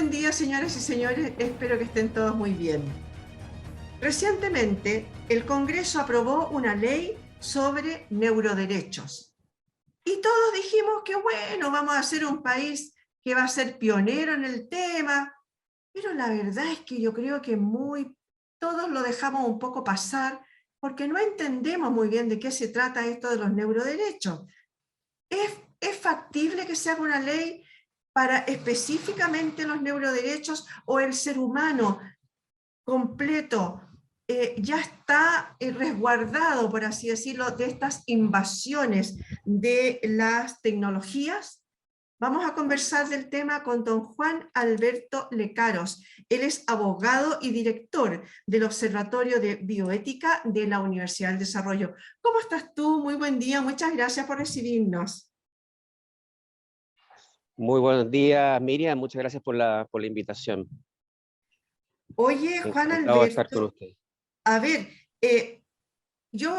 buen día, señoras y señores. Espero que estén todos muy bien. Recientemente, el Congreso aprobó una ley sobre neuroderechos. Y todos dijimos que bueno, vamos a ser un país que va a ser pionero en el tema. Pero la verdad es que yo creo que todos lo dejamos un poco pasar porque no entendemos muy bien de qué se trata esto de los neuroderechos. ¿Es factible que se haga una ley para específicamente los neuroderechos o el ser humano completo ya está resguardado, por así decirlo, de estas invasiones de las tecnologías? Vamos a conversar del tema con don Juan Alberto Lecaros. Él es abogado y director del Observatorio de Bioética de la Universidad del Desarrollo. ¿Cómo estás tú? Muy buen día, muchas gracias por recibirnos. Muy buenos días, Miriam. Muchas gracias por la invitación. Oye, Juan Encantado de estar con Alberto, usted. a ver, yo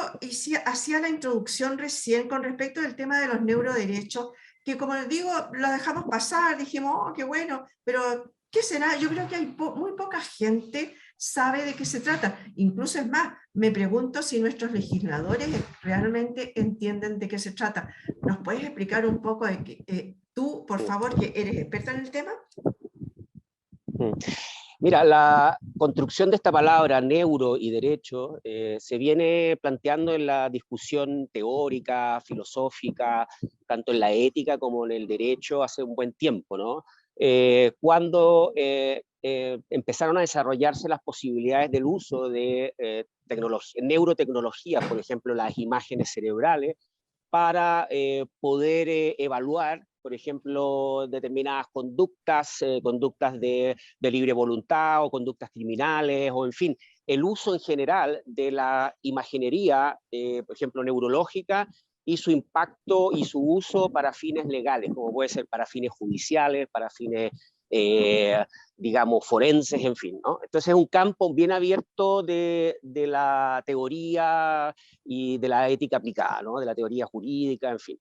hacía la introducción recién con respecto del tema de los neuroderechos, que como les digo, lo dejamos pasar, dijimos, oh, qué bueno, pero ¿qué será? Yo creo que muy poca gente sabe de qué se trata. Incluso es más, me pregunto si nuestros legisladores realmente entienden de qué se trata. ¿Nos puedes explicar un poco de tú, por favor, que eres experta en el tema? Mira, la construcción de esta palabra, neuro y derecho, se viene planteando en la discusión teórica, filosófica, tanto en la ética como en el derecho, hace un buen tiempo, ¿no? Cuando empezaron a desarrollarse las posibilidades del uso de neurotecnologías, por ejemplo, las imágenes cerebrales, para poder evaluar, por ejemplo, determinadas conductas de libre voluntad o conductas criminales, o en fin, el uso en general de la imaginería, por ejemplo, neurológica, y su impacto y su uso para fines legales, como puede ser para fines judiciales, para fines, digamos, forenses, en fin, ¿no? Entonces es un campo bien abierto de la teoría y de la ética aplicada, ¿no? De la teoría jurídica, en fin.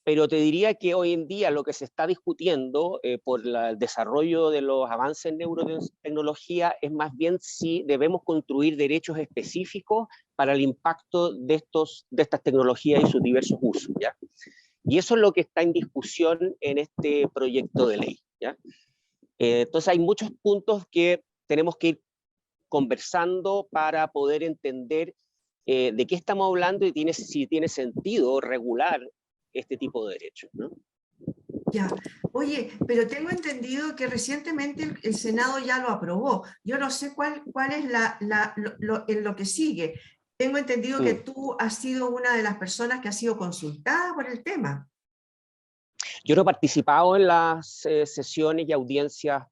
Pero te diría que hoy en día lo que se está discutiendo por el desarrollo de los avances en neurotecnología es más bien si debemos construir derechos específicos para el impacto de estas tecnologías y sus diversos usos, ¿ya? Y eso es lo que está en discusión en este proyecto de ley, ¿ya? Entonces hay muchos puntos que tenemos que ir conversando para poder entender de qué estamos hablando y si tiene sentido regular este tipo de derechos, ¿no? Ya, oye, pero tengo entendido que recientemente el Senado ya lo aprobó. Yo no sé cuál es en lo que sigue. Tengo entendido que tú has sido una de las personas que ha sido consultada por el tema. Yo no he participado en las sesiones y audiencias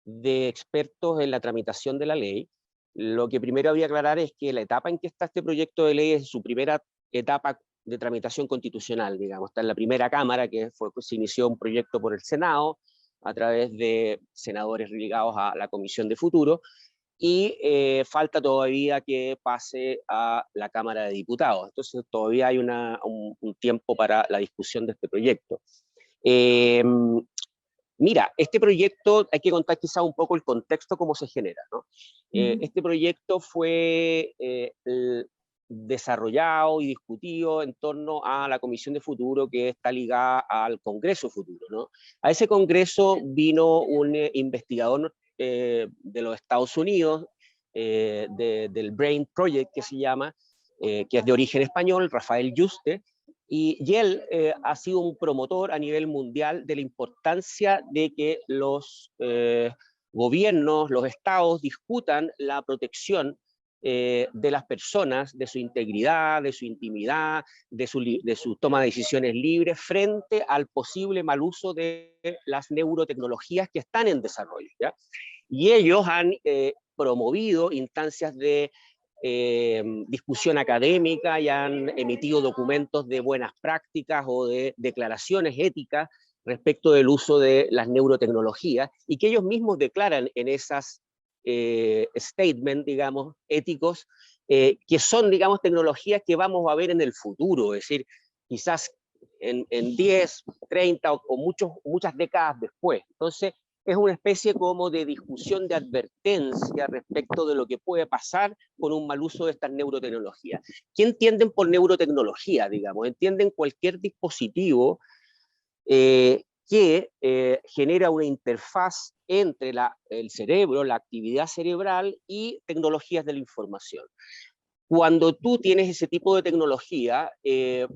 de expertos en la tramitación de la ley. Lo que primero había que aclarar es que la etapa en que está este proyecto de ley es su primera etapa de tramitación constitucional, digamos. Está en la primera Cámara, se inició un proyecto por el Senado, a través de senadores ligados a la Comisión de Futuro, y falta todavía que pase a la Cámara de Diputados. Entonces todavía hay un tiempo para la discusión de este proyecto. Mira, este proyecto, hay que contar quizá un poco el contexto, cómo se genera, ¿no? Este proyecto fue desarrollado y discutido en torno a la Comisión de Futuro, que está ligada al Congreso Futuro, ¿no? A ese Congreso vino un investigador de los Estados Unidos, del Brain Project, que se llama, que es de origen español, Rafael Yuste, y él ha sido un promotor a nivel mundial de la importancia de que los gobiernos, los estados discutan la protección de las personas, de su integridad, de su intimidad, de su toma de decisiones libres frente al posible mal uso de las neurotecnologías que están en desarrollo, ¿ya? Y ellos han promovido instancias de discusión académica y han emitido documentos de buenas prácticas o de declaraciones éticas respecto del uso de las neurotecnologías, y que ellos mismos declaran en esas statements, digamos, éticos, que son, digamos, tecnologías que vamos a ver en el futuro, es decir, quizás en 10, 30 o muchas décadas después. Entonces, es una especie como de discusión de advertencia respecto de lo que puede pasar con un mal uso de estas neurotecnologías. ¿Qué entienden por neurotecnología? Digamos, entienden cualquier dispositivo que genera una interfaz entre el cerebro, la actividad cerebral y tecnologías de la información. Cuando tú tienes ese tipo de tecnología,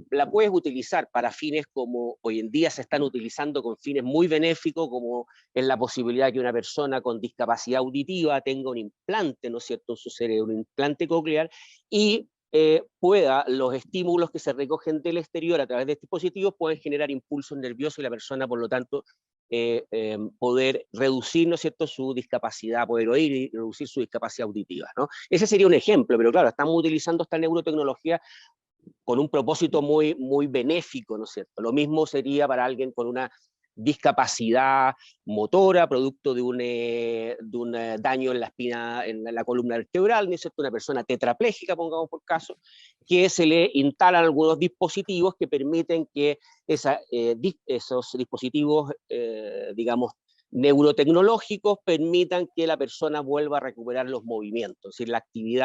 la puedes utilizar para fines como hoy en día se están utilizando con fines muy benéficos, como es la posibilidad de que una persona con discapacidad auditiva tenga un implante, ¿no es cierto?, en su cerebro, un implante coclear, y los estímulos que se recogen del exterior a través de estos dispositivos pueden generar impulsos nerviosos y la persona, por lo tanto, poder reducir, ¿no es cierto?, su discapacidad, poder oír y reducir su discapacidad auditiva, ¿no? Ese sería un ejemplo, pero claro, estamos utilizando esta neurotecnología con un propósito muy, muy benéfico, ¿no es cierto? Lo mismo sería para alguien con una discapacidad motora, producto de un daño en la espina, en la columna vertebral, ¿no es cierto? Una persona tetrapléjica, pongamos por caso, que se le instalan algunos dispositivos que permiten que esos dispositivos, digamos, neurotecnológicos permitan que la persona vuelva a recuperar los movimientos, es decir,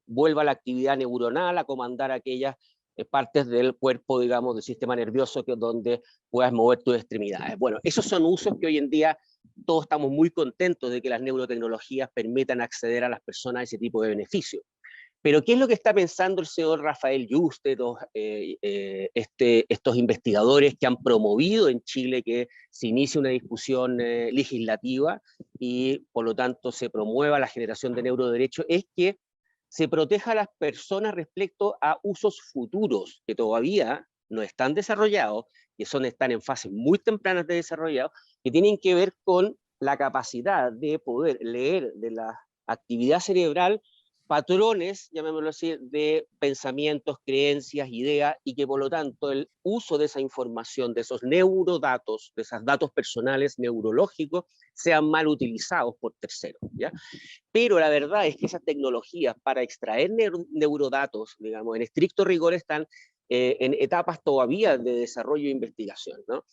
vuelva a la actividad neuronal a comandar aquellas partes del cuerpo, digamos, del sistema nervioso, que es donde puedas mover tus extremidades. Bueno, esos son usos que hoy en día todos estamos muy contentos de que las neurotecnologías permitan acceder a las personas a ese tipo de beneficios. Pero ¿qué es lo que está pensando el señor Rafael Yuste, estos investigadores que han promovido en Chile que se inicie una discusión legislativa y por lo tanto se promueva la generación de neuroderechos? Es que se proteja a las personas respecto a usos futuros que todavía no están desarrollados, están en fases muy tempranas de desarrollo, que tienen que ver con la capacidad de poder leer de la actividad cerebral patrones, llamémoslo así, de pensamientos, creencias, ideas, y que por lo tanto el uso de esa información, de esos neurodatos, de esos datos personales neurológicos, sean mal utilizados por terceros, ¿ya? Pero la verdad es que esas tecnologías para extraer neurodatos, digamos, en estricto rigor, están en etapas todavía de desarrollo e investigación, ¿no?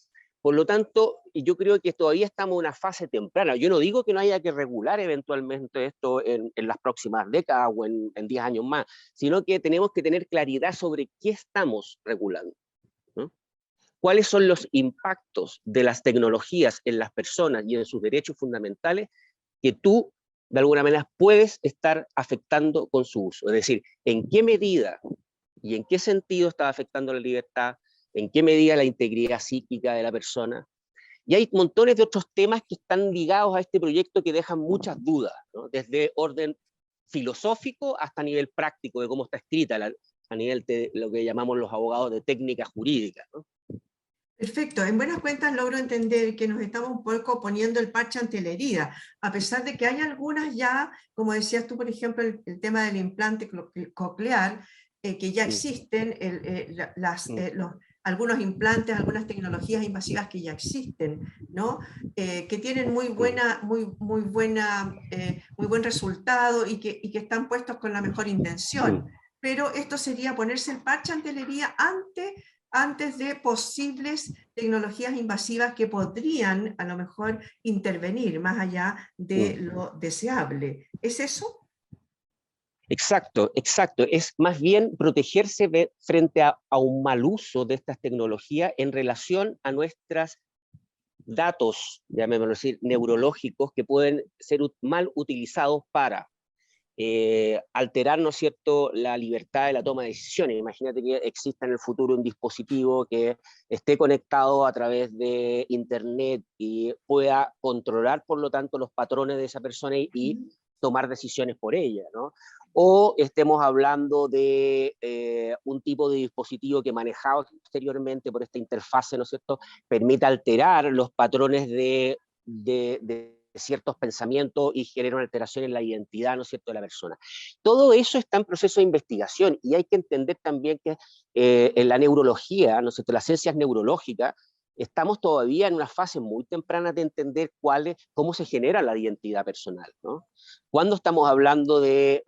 Por lo tanto, yo creo que todavía estamos en una fase temprana. Yo no digo que no haya que regular eventualmente esto en las próximas décadas o en 10 años más, sino que tenemos que tener claridad sobre qué estamos regulando, ¿no? ¿Cuáles son los impactos de las tecnologías en las personas y en sus derechos fundamentales que tú, de alguna manera, puedes estar afectando con su uso? Es decir, ¿en qué medida y en qué sentido está afectando la libertad? ¿En qué medida la integridad psíquica de la persona? Y hay montones de otros temas que están ligados a este proyecto que dejan muchas dudas, ¿no? Desde orden filosófico hasta nivel práctico de cómo está escrita, a nivel de lo que llamamos los abogados de técnica jurídica, ¿no? Perfecto, en buenas cuentas logro entender que nos estamos un poco poniendo el parche ante la herida, a pesar de que hay algunas ya, como decías tú, por ejemplo, el tema del implante coclear, que ya existen, algunos implantes, algunas tecnologías invasivas que ya existen, ¿no? Que tienen muy buen resultado y que están puestos con la mejor intención. Pero esto sería ponerse el parche ante la herida antes de posibles tecnologías invasivas que podrían a lo mejor intervenir más allá de lo deseable. ¿Es eso? Exacto, exacto. Es más bien protegerse frente a un mal uso de estas tecnologías en relación a nuestros datos, llamémoslo así, neurológicos, que pueden ser mal utilizados para alterar, ¿no es cierto?, la libertad de la toma de decisiones. Imagínate que exista en el futuro un dispositivo que esté conectado a través de Internet y pueda controlar, por lo tanto, los patrones de esa persona y tomar decisiones por ella, ¿no? O estemos hablando de un tipo de dispositivo que manejado exteriormente por esta interfase, ¿no es cierto?, permita alterar los patrones de ciertos pensamientos y genera una alteración en la identidad, ¿no es cierto?, de la persona. Todo eso está en proceso de investigación y hay que entender también que en la neurología, ¿no es cierto?, las ciencias neurológicas, estamos todavía en una fase muy temprana de entender cómo se genera la identidad personal, ¿no? Cuando estamos hablando de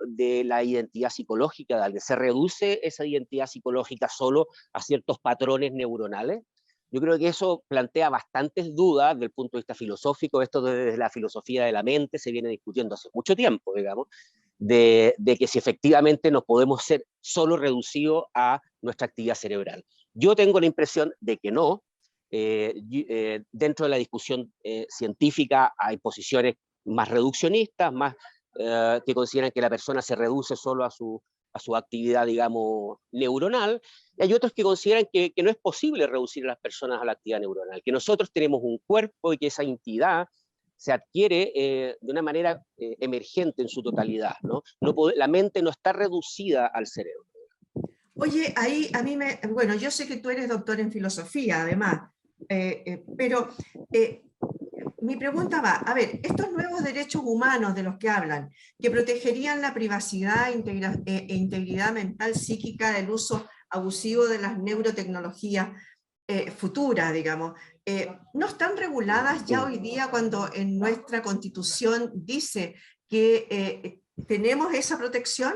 la identidad psicológica, de que se reduce esa identidad psicológica solo a ciertos patrones neuronales, Yo creo que eso plantea bastantes dudas desde el punto de vista filosófico. Esto desde la filosofía de la mente se viene discutiendo hace mucho tiempo, digamos, de que si efectivamente nos podemos ser solo reducidos a nuestra actividad cerebral. Yo tengo la impresión de que no. Dentro de la discusión científica hay posiciones más reduccionistas, más que consideran que la persona se reduce solo a su actividad, digamos, neuronal, y hay otros que consideran que no es posible reducir a las personas a la actividad neuronal, que nosotros tenemos un cuerpo y que esa entidad se adquiere de una manera emergente en su totalidad, ¿no? La mente no está reducida al cerebro. Oye, ahí a mí bueno, yo sé que tú eres doctor en filosofía, además, pero mi pregunta va, a ver, estos nuevos derechos humanos de los que hablan, que protegerían la privacidad e integridad mental psíquica del uso abusivo de las neurotecnologías futuras, digamos, ¿no están reguladas ya hoy día cuando en nuestra Constitución dice que tenemos esa protección?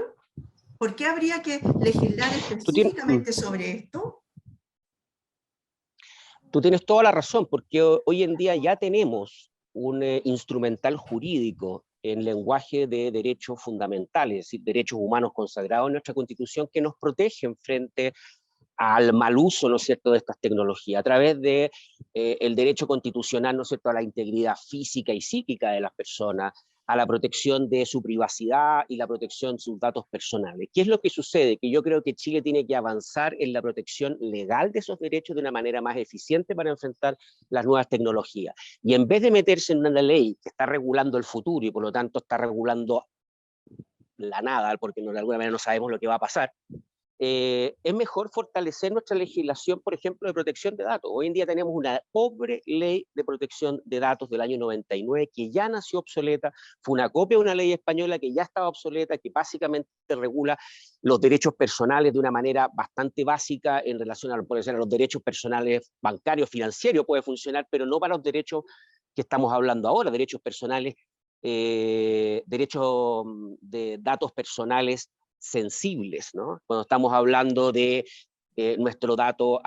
¿Por qué habría que legislar específicamente sobre esto? Tú tienes toda la razón, porque hoy en día ya tenemos un instrumental jurídico en lenguaje de derechos fundamentales, es decir, derechos humanos consagrados en nuestra Constitución que nos protegen frente al mal uso, ¿no es cierto?, de estas tecnologías, a través de el derecho constitucional, ¿no es cierto?, a la integridad física y psíquica de las personas, a la protección de su privacidad y la protección de sus datos personales. ¿Qué es lo que sucede? Que yo creo que Chile tiene que avanzar en la protección legal de esos derechos de una manera más eficiente para enfrentar las nuevas tecnologías. Y en vez de meterse en una ley que está regulando el futuro y por lo tanto está regulando la nada, porque de alguna manera no sabemos lo que va a pasar, es mejor fortalecer nuestra legislación, por ejemplo, de protección de datos. Hoy en día tenemos una pobre ley de protección de datos del año 99 que ya nació obsoleta, fue una copia de una ley española que ya estaba obsoleta, que básicamente regula los derechos personales de una manera bastante básica en relación a, por ejemplo, a los derechos personales bancarios, financieros, puede funcionar, pero no para los derechos que estamos hablando ahora, derechos personales, derechos de datos personales sensibles, ¿no? Cuando estamos hablando de nuestro dato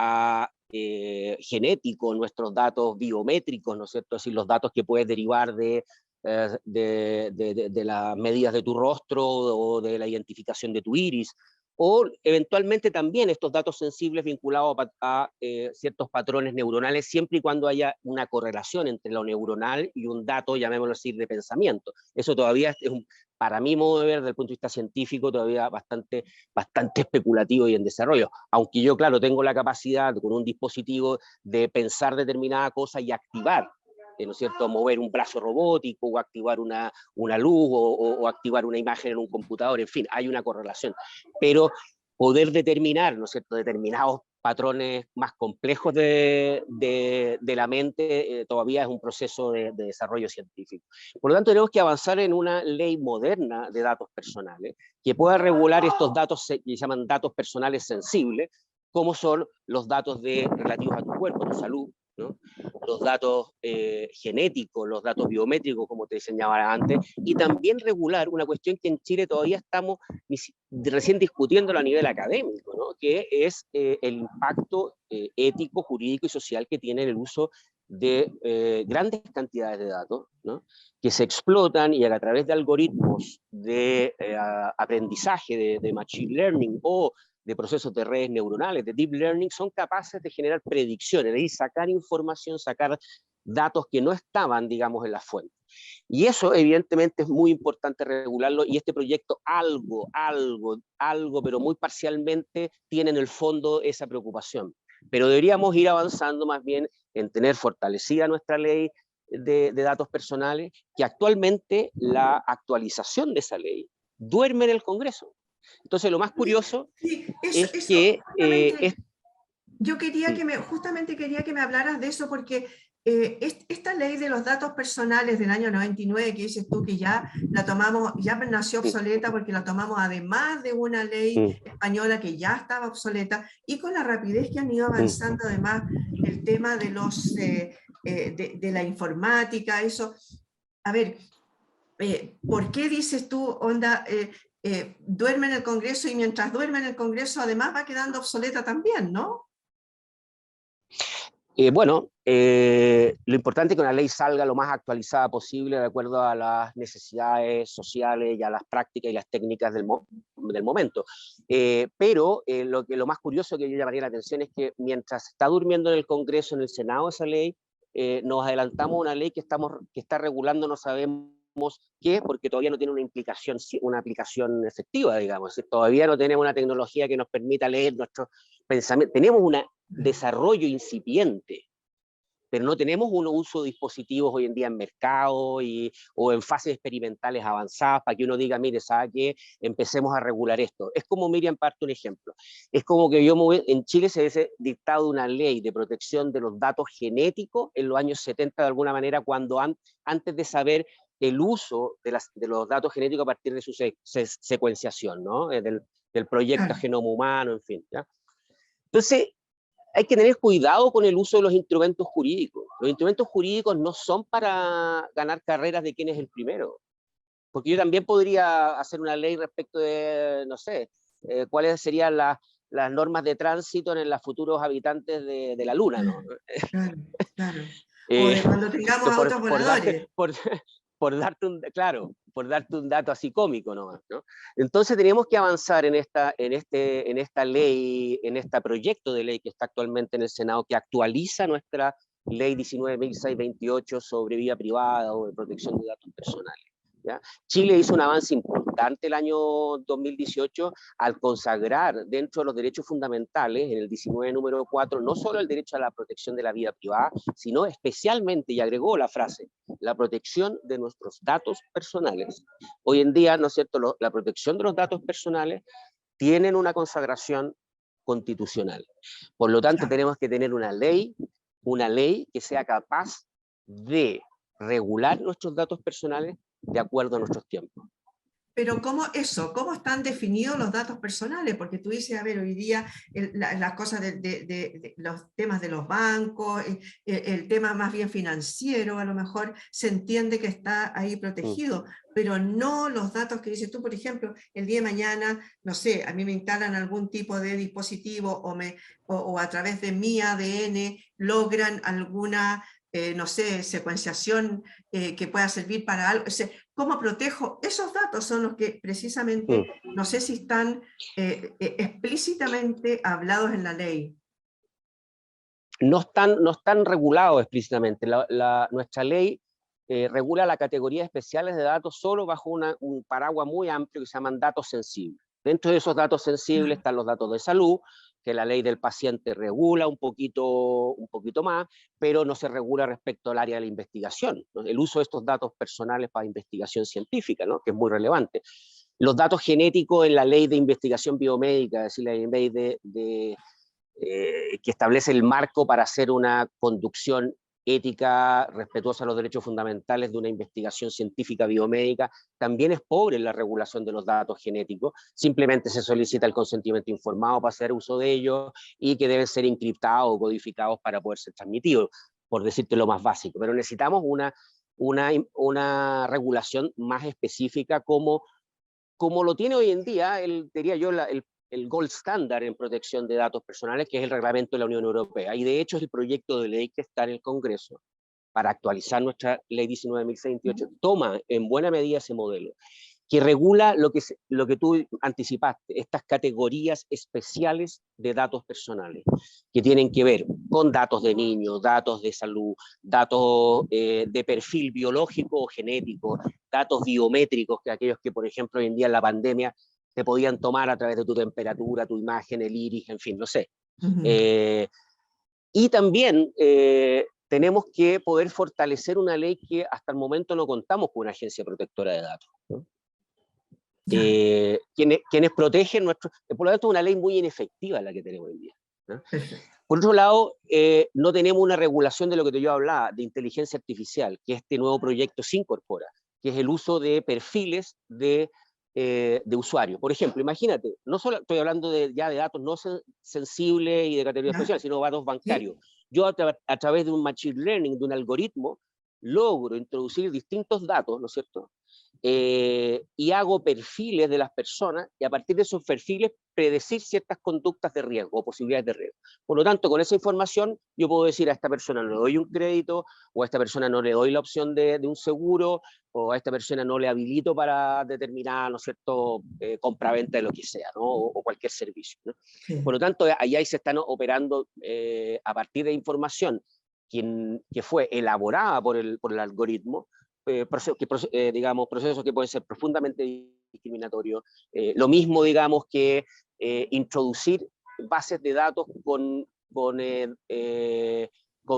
genético, nuestros datos biométricos, ¿no es cierto? Es decir, los datos que puedes derivar de las medidas de tu rostro o de la identificación de tu iris, o eventualmente también estos datos sensibles vinculados a ciertos patrones neuronales, siempre y cuando haya una correlación entre lo neuronal y un dato, llamémoslo así, de pensamiento. Eso todavía es para mi modo de ver, desde el punto de vista científico, todavía bastante especulativo y en desarrollo. Aunque yo, claro, tengo la capacidad con un dispositivo de pensar determinada cosa y activar, ¿no es cierto?, mover un brazo robótico o activar una luz o activar una imagen en un computador, en fin, hay una correlación. Pero poder determinar, ¿no es cierto?, determinados patrones más complejos de la mente todavía es un proceso de desarrollo científico. Por lo tanto, tenemos que avanzar en una ley moderna de datos personales que pueda regular estos datos que se llaman datos personales sensibles, como son los datos relativos a tu cuerpo, tu salud, ¿no? Los datos genéticos, los datos biométricos, como te señalaba antes, y también regular una cuestión que en Chile todavía estamos recién discutiéndolo a nivel académico, ¿no? Que es el impacto ético, jurídico y social que tiene el uso de grandes cantidades de datos, ¿no?, que se explotan y a través de algoritmos de aprendizaje, de machine learning o de procesos de redes neuronales, de deep learning, son capaces de generar predicciones, de sacar información, sacar datos que no estaban, digamos, en la fuente. Y eso, evidentemente, es muy importante regularlo, y este proyecto algo, pero muy parcialmente, tiene en el fondo esa preocupación. Pero deberíamos ir avanzando más bien en tener fortalecida nuestra ley de datos personales, que actualmente la actualización de esa ley duerme en el Congreso. Entonces, lo más curioso es que... yo quería justamente quería que me hablaras de eso, porque esta ley de los datos personales del año 99, que dices tú que ya la tomamos, ya nació obsoleta porque la tomamos además de una ley española que ya estaba obsoleta, y con la rapidez que han ido avanzando además el tema de de la informática, eso. A ver, ¿por qué dices tú, onda, duerme en el Congreso, y mientras duerme en el Congreso además va quedando obsoleta también, ¿no? Lo importante es que una ley salga lo más actualizada posible de acuerdo a las necesidades sociales y a las prácticas y las técnicas del momento. Pero lo más curioso que yo llamaría la atención es que mientras está durmiendo en el Congreso, en el Senado esa ley, nos adelantamos a una ley que está regulando, no sabemos qué, porque todavía no tiene una aplicación efectiva, digamos. Es decir, todavía no tenemos una tecnología que nos permita leer nuestros pensamientos. Tenemos un desarrollo incipiente, pero no tenemos un uso de dispositivos hoy en día en mercado o en fases experimentales avanzadas para que uno diga, mire, ¿sabe qué? Empecemos a regular esto. Es como Miriam parte un ejemplo. Es como que en Chile se hubiese dictado una ley de protección de los datos genéticos en los años 70 de alguna manera, cuando antes de saber el uso de los datos genéticos a partir de su secuenciación, ¿no? Del proyecto Claro. Genoma Humano, en fin, ¿ya? Entonces, hay que tener cuidado con el uso de los instrumentos jurídicos. Los instrumentos jurídicos no son para ganar carreras de quién es el primero. Porque yo también podría hacer una ley respecto de, no sé, cuáles serían las normas de tránsito en los futuros habitantes de la Luna, ¿no? Claro, claro. O Eh, de cuando tengamos por, autos por, darte, voladores. por darte un dato así cómico nomás, ¿no? Entonces tenemos que avanzar en esta ley, en este proyecto de ley que está actualmente en el Senado, que actualiza nuestra ley 19.628 sobre vida privada o de protección de datos personales, ¿ya? Chile hizo un avance importante el año 2018 al consagrar dentro de los derechos fundamentales, en el 19 número 4, no solo el derecho a la protección de la vida privada, sino especialmente, y agregó la frase, la protección de nuestros datos personales. Hoy en día, ¿no es cierto?, la protección de los datos personales tienen una consagración constitucional. Por lo tanto, Claro. tenemos que tener una ley que sea capaz de regular nuestros datos personales de acuerdo a nuestros tiempos. Pero ¿cómo están definidos los datos personales? Porque tú dices, a ver, hoy día las cosas de los temas de los bancos, el tema más bien financiero, a lo mejor se entiende que está ahí protegido, pero no los datos que dices tú, por ejemplo, el día de mañana, no sé, a mí me instalan algún tipo de dispositivo o a través de mi ADN logran alguna, no sé, secuenciación que pueda servir para algo. O sea, ¿cómo protejo? Esos datos son los que precisamente, no sé si están explícitamente hablados en la ley. No están regulados explícitamente. Nuestra ley regula las categorías especiales de datos solo bajo un paraguas muy amplio que se llaman datos sensibles. Dentro de esos datos sensibles están los datos de salud, que la ley del paciente regula un poquito más, pero no se regula respecto al área de la investigación, ¿no? El uso de estos datos personales para investigación científica, ¿no?, que es muy relevante. Los datos genéticos en la ley de investigación biomédica, es decir, la ley que establece el marco para hacer una conducción ética, respetuosa de los derechos fundamentales de una investigación científica biomédica, también es pobre en la regulación de los datos genéticos. Simplemente se solicita el consentimiento informado para hacer uso de ellos y que deben ser encriptados o codificados para poder ser transmitidos, por decirte lo más básico. Pero necesitamos una regulación más específica como lo tiene hoy en día, diría yo, el gold standard en protección de datos personales, que es el reglamento de la Unión Europea. Y de hecho es el proyecto de ley que está en el Congreso para actualizar nuestra ley 19.628, toma en buena medida ese modelo, que regula lo que tú anticipaste, estas categorías especiales de datos personales, que tienen que ver con datos de niños, datos de salud, datos de perfil biológico o genético, datos biométricos, que aquellos que, por ejemplo, hoy en día en la pandemia te podían tomar a través de tu temperatura, tu imagen, el iris, en fin, no sé. Y también tenemos que poder fortalecer una ley que hasta el momento no contamos con una agencia protectora de datos, ¿no? Quienes protegen nuestro... Por lo tanto, es una ley muy inefectiva la que tenemos hoy en día, ¿no? Por otro lado, no tenemos una regulación de lo que yo hablaba, de inteligencia artificial, que este nuevo proyecto se incorpora, que es el uso de perfiles de usuarios. Por ejemplo, imagínate, no solo estoy hablando ya de datos no sensibles y de categoría especial, sino datos bancarios. Yo a través de un machine learning, de un algoritmo, logro introducir distintos datos, ¿no es cierto?, y hago perfiles de las personas y a partir de esos perfiles predecir ciertas conductas de riesgo o posibilidades de riesgo. Por lo tanto, con esa información yo puedo decir a esta persona no le doy un crédito, o a esta persona no le doy la opción de un seguro, o a esta persona no le habilito para determinada, ¿no es cierto?, compraventa de lo que sea, ¿no?, o cualquier servicio, ¿no? Sí. Por lo tanto, ahí se están operando a partir de información que fue elaborada por el algoritmo, digamos, procesos que pueden ser profundamente discriminatorios. Lo mismo, digamos, que introducir bases de datos con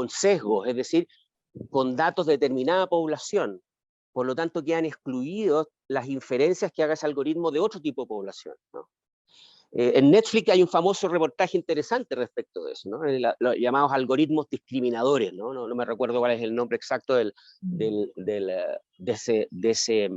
sesgos, es decir, con datos de determinada población. Por lo tanto, quedan excluidos las inferencias que haga ese algoritmo de otro tipo de población, ¿no? En Netflix hay un famoso reportaje interesante respecto de eso, ¿no? Los llamados algoritmos discriminadores, ¿no? No me recuerdo cuál es el nombre exacto de ese.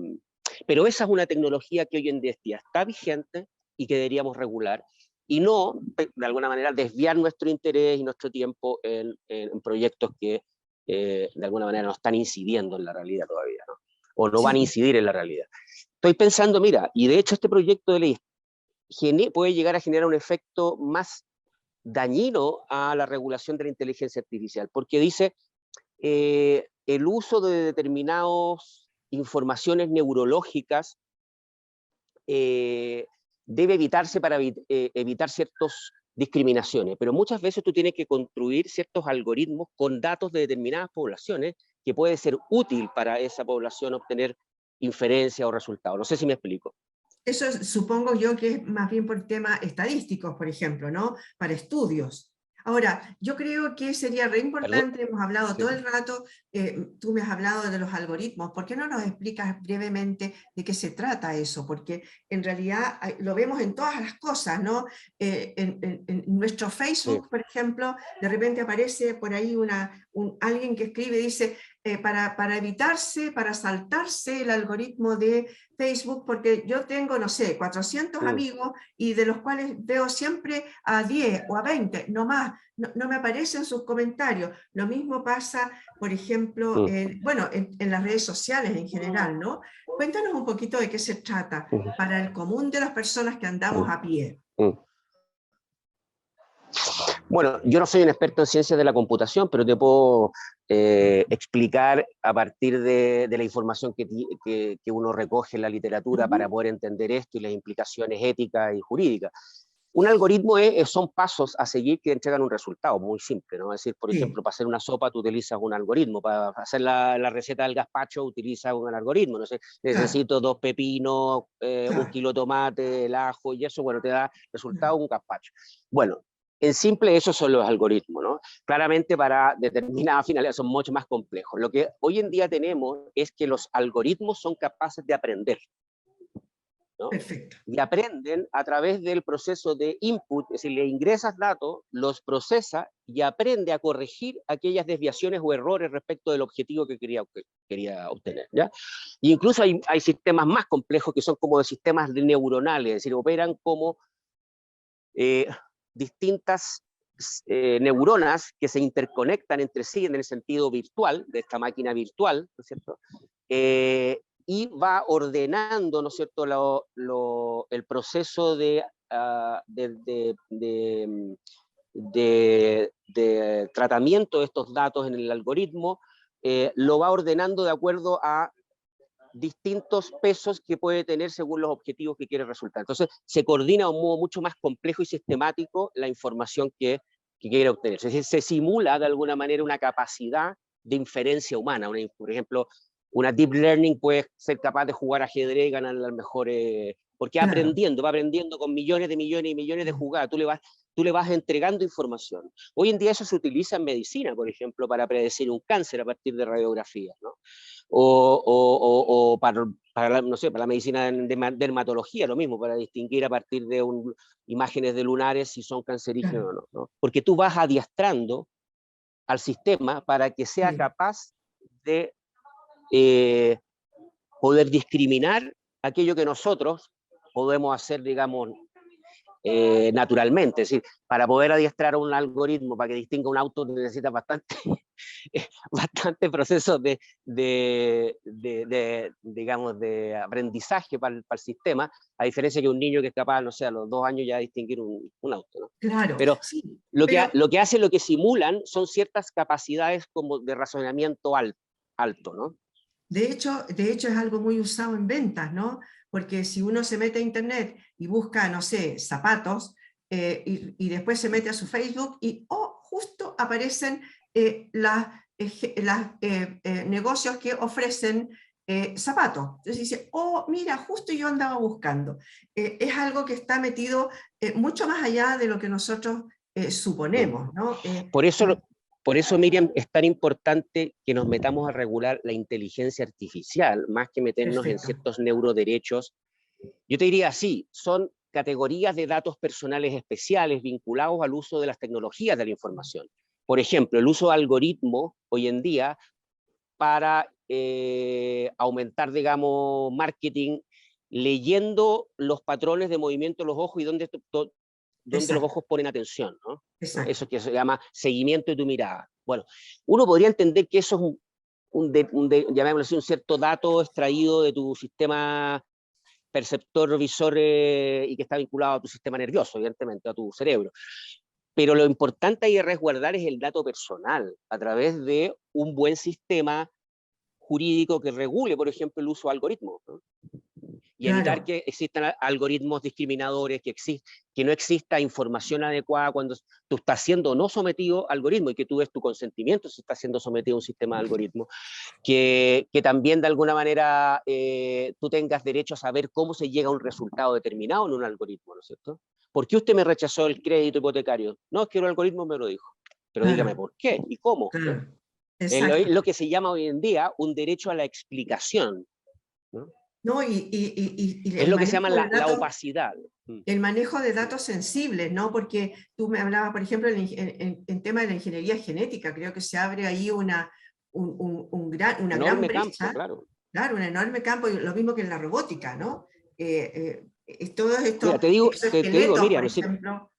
Pero esa es una tecnología que hoy en día está vigente y que deberíamos regular, y no, de alguna manera, desviar nuestro interés y nuestro tiempo en proyectos que de alguna manera no están incidiendo en la realidad todavía, ¿no? O no van a Sí. incidir en la realidad. Estoy pensando, mira, y de hecho este proyecto de ley puede llegar a generar un efecto más dañino a la regulación de la inteligencia artificial, porque dice el uso de determinadas informaciones neurológicas debe evitarse para evitar ciertas discriminaciones, pero muchas veces tú tienes que construir ciertos algoritmos con datos de determinadas poblaciones que puede ser útil para esa población obtener inferencia o resultados. No sé si me explico. Eso supongo yo que es más bien por temas estadísticos, por ejemplo, ¿no? Para estudios. Ahora, yo creo que sería re ¿Perdón? importante, hemos hablado Sí. todo el rato, tú me has hablado de los algoritmos, ¿por qué no nos explicas brevemente de qué se trata eso? Porque en realidad lo vemos en todas las cosas, ¿no? En nuestro Facebook, Sí. por ejemplo, de repente aparece por ahí alguien que escribe, dice, para evitarse, para saltarse el algoritmo de Facebook, porque yo tengo, no sé, 400 amigos y de los cuales veo siempre a 10 o a 20, no más, no me aparecen sus comentarios. Lo mismo pasa, por ejemplo, bueno, en las redes sociales en general, ¿no? Cuéntanos un poquito de qué se trata para el común de las personas que andamos a pie. Bueno, yo no soy un experto en ciencias de la computación, pero te puedo explicar a partir de la información que uno recoge en la literatura para poder entender esto y las implicaciones éticas y jurídicas. Un algoritmo son pasos a seguir que entregan un resultado muy simple, ¿no? Es decir, por ejemplo, para hacer una sopa tú utilizas un algoritmo, para hacer la receta del gazpacho utilizas un algoritmo, no sé, necesito 2 pepinos, 1 kilo de tomate, el ajo, y eso, bueno, te da resultado un gazpacho. Bueno, en simple, esos son los algoritmos, ¿no? Claramente para determinadas finalidades son mucho más complejos. Lo que hoy en día tenemos es que los algoritmos son capaces de aprender, ¿no? Perfecto. Y aprenden a través del proceso de input, es decir, le ingresas datos, los procesa y aprende a corregir aquellas desviaciones o errores respecto del objetivo que quería obtener, ¿ya? Y incluso hay sistemas más complejos que son como de sistemas neuronales, es decir, operan como distintas neuronas que se interconectan entre sí en el sentido virtual, de esta máquina virtual, ¿no es cierto? Y va ordenando, ¿no es cierto?, el proceso de tratamiento de estos datos en el algoritmo, lo va ordenando de acuerdo a distintos pesos que puede tener según los objetivos que quiere resultar. Entonces, se coordina de un modo mucho más complejo y sistemático la información que quiere obtener. Es decir, se simula de alguna manera una capacidad de inferencia humana. Por ejemplo, una deep learning puede ser capaz de jugar ajedrez y ganar las mejores, porque va aprendiendo con millones y millones de jugadas. Tú le vas entregando información. Hoy en día eso se utiliza en medicina, por ejemplo, para predecir un cáncer a partir de radiografías, ¿no? O para no sé, para la medicina de dermatología, lo mismo, para distinguir a partir de imágenes de lunares si son cancerígenos o no, ¿no? Porque tú vas adiestrando al sistema para que sea capaz de poder discriminar aquello que nosotros podemos hacer, digamos, naturalmente. Es decir, para poder adiestrar un algoritmo para que distinga un auto necesitas bastante bastante procesos digamos, de aprendizaje para el sistema, a diferencia que un niño que es capaz, no sé, a los 2 años ya de distinguir un auto, ¿no? Claro, Pero sí, lo pero que hacen, lo que simulan, son ciertas capacidades como de razonamiento alto, ¿no? de hecho es algo muy usado en ventas, ¿no? Porque si uno se mete a internet y busca, no sé, zapatos, y después se mete a su Facebook y, oh, justo aparecen negocios que ofrecen zapatos. Entonces dice, oh, mira, justo yo andaba buscando. Es algo que está metido mucho más allá de lo que nosotros suponemos, ¿no? Por eso, Miriam, es tan importante que nos metamos a regular la inteligencia artificial, más que meternos en Perfecto. ciertos neuroderechos. Yo te diría así, son categorías de datos personales especiales vinculados al uso de las tecnologías de la información. Por ejemplo, el uso de algoritmos hoy en día para aumentar, digamos, marketing, leyendo los patrones de movimiento de los ojos y dónde los Exacto, ojos ponen atención, ¿no? exacto. Eso que se llama seguimiento de tu mirada. Bueno, uno podría entender que eso es llamémoslo así, un cierto dato extraído de tu sistema perceptor, visor, y que está vinculado a tu sistema nervioso, evidentemente, a tu cerebro. Pero lo importante ahí de resguardar es el dato personal, a través de un buen sistema jurídico que regule, por ejemplo, el uso de algoritmos, ¿no? Y evitar Claro, que existan algoritmos discriminadores, que no exista información adecuada cuando tú estás siendo no sometido a algoritmo y que tú ves tu consentimiento si estás siendo sometido a un sistema de algoritmo, que también de alguna manera tú tengas derecho a saber cómo se llega a un resultado determinado en un algoritmo, ¿no es cierto? ¿Por qué usted me rechazó el crédito hipotecario? No, es que el algoritmo me lo dijo. Pero dígame claro, por qué y cómo, ¿no? claro. Es Exacto. lo que se llama hoy en día un derecho a la explicación, ¿no? ¿No? Y Es lo que se llama la opacidad. el manejo de datos sensibles, ¿no? Porque tú me hablabas, por ejemplo, en tema de la ingeniería genética, creo que se abre ahí una gran Enorme campo, brecha, claro. claro, un enorme campo, y lo mismo que en la robótica, ¿no? Todos Mira, estos te digo, exoesqueletos, por Miriam, ejemplo,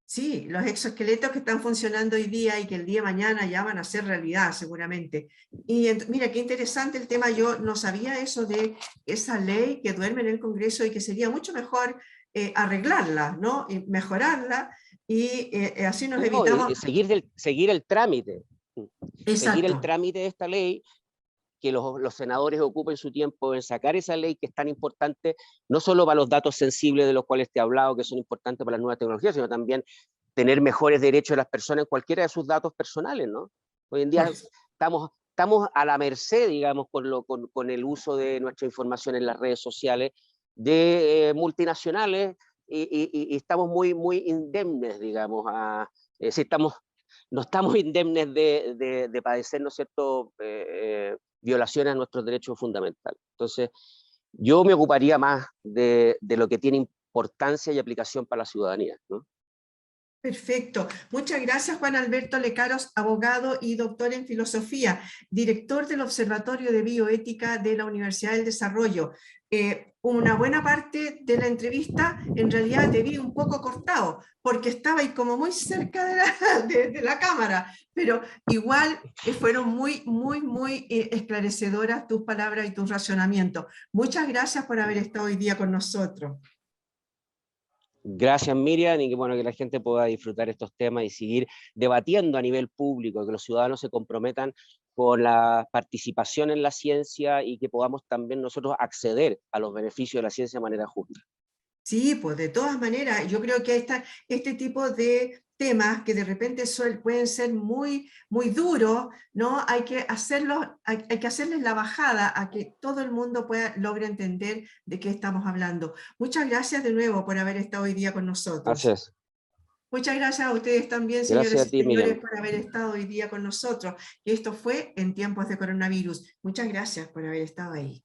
sí, los exoesqueletos que están funcionando hoy día y que el día de mañana ya van a ser realidad seguramente. Y mira, qué interesante el tema, yo no sabía eso de esa ley que duerme en el Congreso y que sería mucho mejor arreglarla, ¿no? Y mejorarla y así nos no, evitamos... seguir el trámite, seguir Exacto, el trámite de esta ley, que los senadores ocupen su tiempo en sacar esa ley que es tan importante, no solo para los datos sensibles de los cuales te he hablado, que son importantes para las nuevas tecnologías, sino también tener mejores derechos de las personas en cualquiera de sus datos personales, ¿no? Hoy en por, día estamos a la merced, digamos, con el uso de nuestra información en las redes sociales de multinacionales, y estamos muy indemnes, digamos, si no estamos indemnes de padecer, ¿no es cierto?, violaciones a nuestros derechos fundamentales. Entonces, yo me ocuparía más de lo que tiene importancia y aplicación para la ciudadanía, ¿no? Perfecto. Muchas gracias, Juan Alberto Lecaros, abogado y doctor en filosofía, director del Observatorio de Bioética de la Universidad del Desarrollo. Una buena parte de la entrevista en realidad te vi un poco cortado, porque estaba ahí como muy cerca de la cámara, pero igual fueron muy esclarecedoras tus palabras y tus razonamientos. Muchas gracias por haber estado hoy día con nosotros. Gracias, Miriam, y que bueno que la gente pueda disfrutar estos temas y seguir debatiendo a nivel público, que los ciudadanos se comprometan con la participación en la ciencia y que podamos también nosotros acceder a los beneficios de la ciencia de manera justa. Sí, pues de todas maneras, yo creo que este tipo de temas que de repente pueden ser muy duros, ¿no? Hay que hacerles la bajada a que todo el mundo logre entender de qué estamos hablando. Muchas gracias de nuevo por haber estado hoy día con Así nosotros. es. Muchas gracias a ustedes también, Gracias señores a y ti, señores, Miriam. por haber estado hoy día con nosotros. Y esto fue en tiempos de coronavirus. Muchas gracias por haber estado ahí.